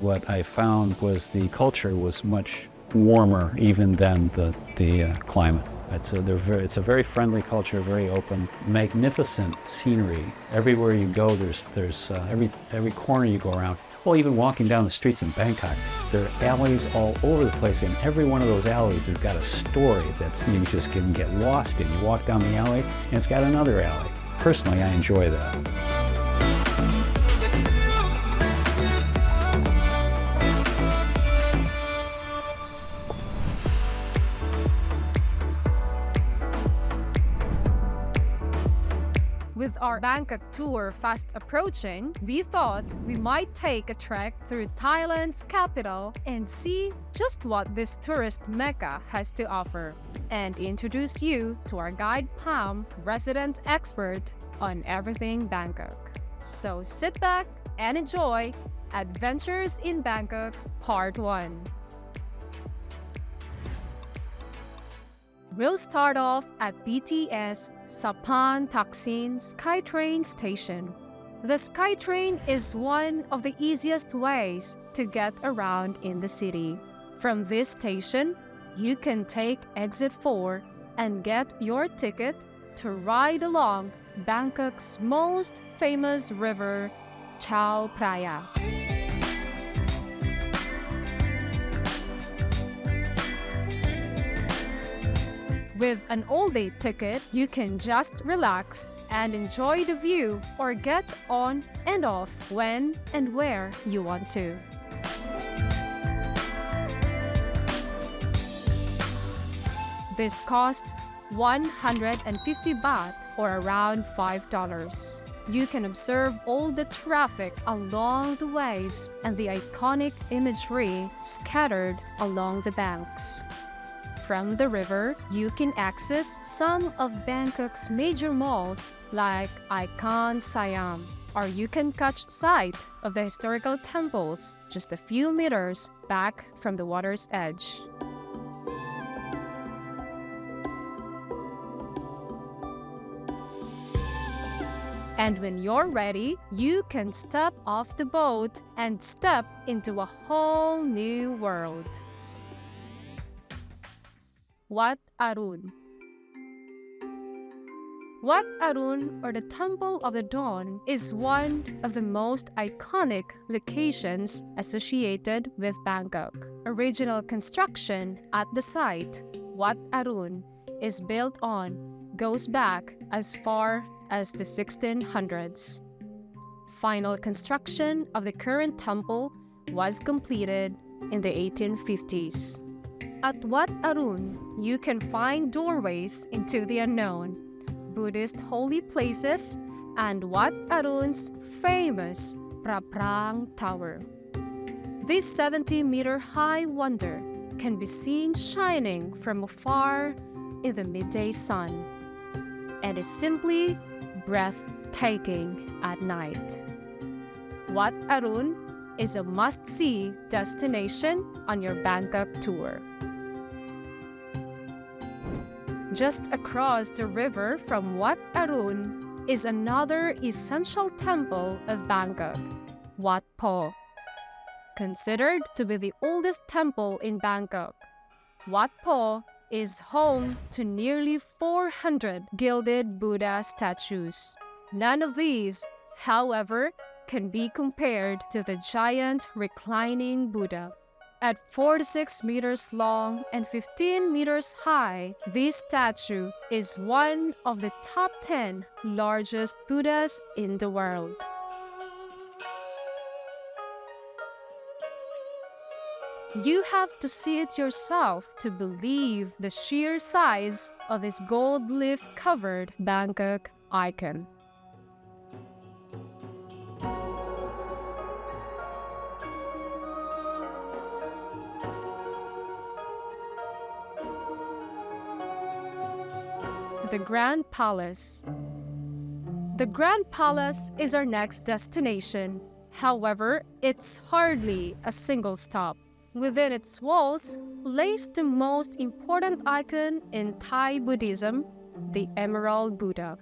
what I found was the culture was much warmer even than the climate. It's a very friendly culture, very open, magnificent scenery. Everywhere you go, there's every corner you go around. Well, even walking down the streets in Bangkok, there are alleys all over the place, and every one of those alleys has got a story that you just can get lost in. You walk down the alley, and it's got another alley. Personally, I enjoy that. With our Bangkok tour fast approaching, we thought we might take a trek through Thailand's capital and see just what this tourist mecca has to offer, and introduce you to our guide Pam, resident expert on everything Bangkok. So sit back and enjoy Adventures in Bangkok Part 1. We'll start off at BTS Sapan Taksin Skytrain Station. The Skytrain is one of the easiest ways to get around in the city. From this station, you can take exit 4 and get your ticket to ride along Bangkok's most famous river, Chao Phraya. With an all-day ticket, you can just relax and enjoy the view or get on and off when and where you want to. This costs 150 baht or around $5. You can observe all the traffic along the waves and the iconic imagery scattered along the banks. From the river, you can access some of Bangkok's major malls like ICONSIAM, or you can catch sight of the historical temples just a few meters back from the water's edge. And when you're ready, you can step off the boat and step into a whole new world. Wat Arun. Wat Arun, or the Temple of the Dawn, is one of the most iconic locations associated with Bangkok. Original construction at the site, Wat Arun, is built on goes back as far as the 1600s. Final construction of the current temple was completed in the 1850s. At Wat Arun, you can find doorways into the unknown, Buddhist holy places, and Wat Arun's famous Prang Tower. This 70-meter-high wonder can be seen shining from afar in the midday sun, and is simply breathtaking at night. Wat Arun is a must-see destination on your Bangkok tour. Just across the river from Wat Arun is another essential temple of Bangkok, Wat Pho. Considered to be the oldest temple in Bangkok, Wat Pho is home to nearly 400 gilded Buddha statues. None of these, however, can be compared to the giant Reclining Buddha. At 46 meters long and 15 meters high, this statue is one of the top 10 largest Buddhas in the world. You have to see it yourself to believe the sheer size of this gold leaf-covered Bangkok icon. The Grand Palace. The Grand Palace is our next destination. However, it's hardly a single stop. Within its walls lays the most important icon in Thai Buddhism, the Emerald Buddha.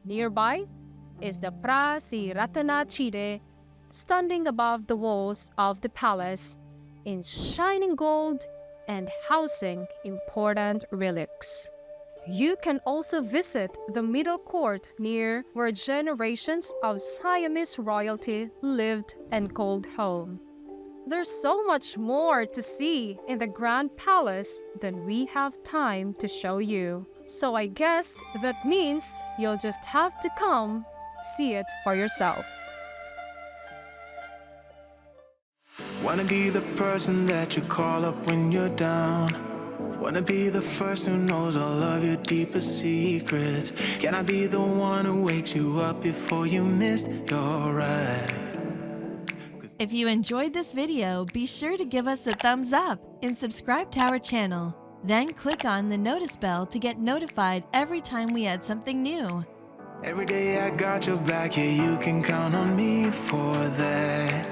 Nearby is the Pra Si Ratana Chide, standing above the walls of the palace in shining gold and housing important relics. You can also visit the middle court near where generations of Siamese royalty lived and called home. There's so much more to see in the Grand Palace than we have time to show you. So I guess that means you'll just have to come see it for yourself. Wanna be the person that you call up when you're down. Wanna be the first who knows all of your deepest secrets. Can I be the one who wakes you up before you missed your ride? If you enjoyed this video, be sure to give us a thumbs up and subscribe to our channel. Then click on the notice bell to get notified every time we add something new. Every day I got your back, yeah, you can count on me for that.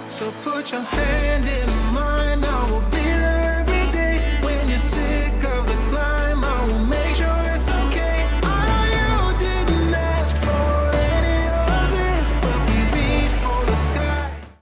So put your hand in mine.